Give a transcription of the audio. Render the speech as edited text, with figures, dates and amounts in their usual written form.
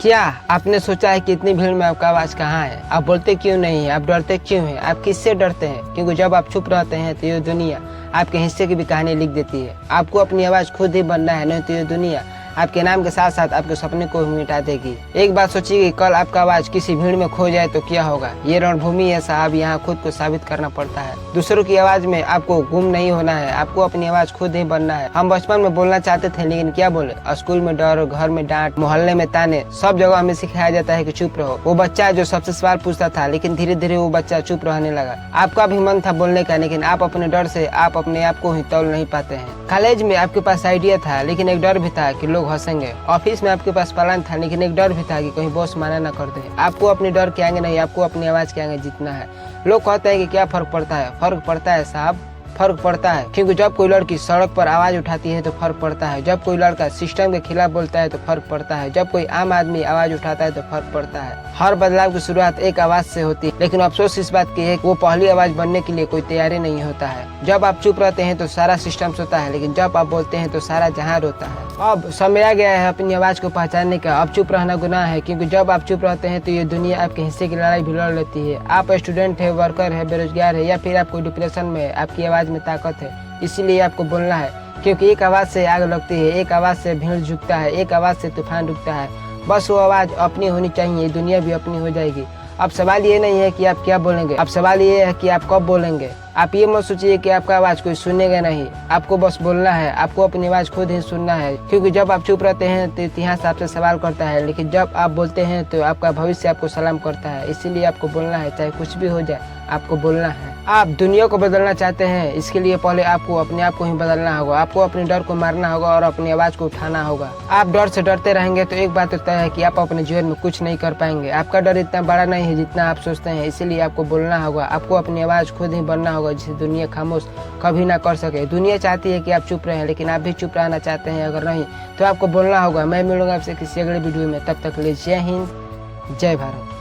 क्या आपने सोचा है कि इतनी भीड़ में आपका आवाज कहाँ है? आप बोलते क्यों नहीं है? आप डरते क्यों हैं? आप किससे डरते हैं? क्योंकि जब आप चुप रहते हैं तो ये दुनिया आपके हिस्से की भी कहानी लिख देती है। आपको अपनी आवाज खुद ही बनना है, नहीं तो ये दुनिया आपके नाम के साथ साथ आपके सपने को भी मिटा देगी। एक बात सोचिए कि कल आपका आवाज किसी भीड़ में खो जाए तो क्या होगा। ये रणभूमि है साहब, यहाँ खुद को साबित करना पड़ता है। दूसरों की आवाज में आपको गुम नहीं होना है, आपको अपनी आवाज खुद ही बनना है। हम बचपन में बोलना चाहते थे लेकिन क्या बोले? स्कूल में डर, घर में डांट, मोहल्ले में ताने, सब जगह हमें सिखाया जाता है कि चुप रहो। वो बच्चा जो सबसे सवाल पूछता था, लेकिन धीरे धीरे वो बच्चा चुप रहने लगा। आपका भी मन था बोलने का, लेकिन आप अपने डर से आप अपने आप को ही तौल नहीं पाते हैं। कॉलेज में आपके पास आइडिया था लेकिन एक डर भी था कि लोग हंसेंगे। ऑफिस में आपके पास प्लान था लेकिन एक डर भी था कि कहीं बॉस माना ना कर दे। आपको अपने डर के आगे नहीं, आपको अपनी आवाज के आगे जीतना है। लोग कहते हैं कि क्या फर्क पड़ता है? फर्क पड़ता है साहब, फर्क पड़ता है। क्योंकि जब कोई लड़की सड़क पर आवाज उठाती है तो फर्क पड़ता है। जब कोई लड़का सिस्टम के खिलाफ बोलता है तो फर्क पड़ता है। जब कोई आम आदमी आवाज उठाता है तो फर्क पड़ता है। हर बदलाव की शुरुआत एक आवाज से होती है, लेकिन अफसोस इस बात की है कि वो पहली आवाज बनने के लिए कोई तैयारी नहीं होता है। जब आप चुप रहते हैं तो सारा सिस्टम सोता है, लेकिन जब आप बोलते हैं तो सारा जहां रोता है। अब समय आ गया है अपनी आवाज को पहचानने का। अब चुप रहना गुनाह है, क्योंकि जब आप चुप रहते हैं तो ये दुनिया आपके हिस्से की लड़ाई भी लड़ लेती है। आप स्टूडेंट है, वर्कर है, बेरोजगार है, या फिर आप कोई डिप्रेशन में है, आपकी आवाज में ताकत है, इसीलिए आपको बोलना है। क्योंकि एक आवाज से आग लगती है, एक आवाज से भीड़ झुकता है, एक आवाज से तूफान रुकता है। बस वो आवाज अपनी होनी चाहिए, दुनिया भी अपनी हो जाएगी। अब सवाल ये नहीं है कि आप क्या बोलेंगे, अब सवाल ये है कि आप कब बोलेंगे। आप ये मत सोचिए कि आपका आवाज कोई सुनेगा नहीं, आपको बस बोलना है। आपको अपनी आवाज खुद ही सुनना है, क्योंकि जब आप चुप रहते हैं तो इतिहास आपसे सवाल करता है, लेकिन जब आप बोलते हैं तो आपका भविष्य आपको सलाम करता है। इसीलिए आपको बोलना है, चाहे कुछ भी हो जाए, आपको बोलना है। आप दुनिया को बदलना चाहते हैं, इसके लिए पहले आपको अपने आप को ही बदलना होगा। आपको अपने डर को मारना होगा और अपनी आवाज को उठाना होगा। आप डर से डरते रहेंगे तो एक बात तय है कि आप अपने जीवन में कुछ नहीं कर पाएंगे। आपका डर इतना बड़ा नहीं है जितना आप सोचते हैं, इसीलिए आपको बोलना होगा। आपको अपनी आवाज खुद ही बनना होगा, जिसे दुनिया खामोश कभी ना कर सके। दुनिया चाहती है कि आप चुप रहें, लेकिन आप भी चुप रहना चाहते हैं। अगर नहीं तो आपको बोलना होगा। मैं मिलूंगा आपसे किसी अगले वीडियो में, तब तक के लिए जय हिंद, जय भारत।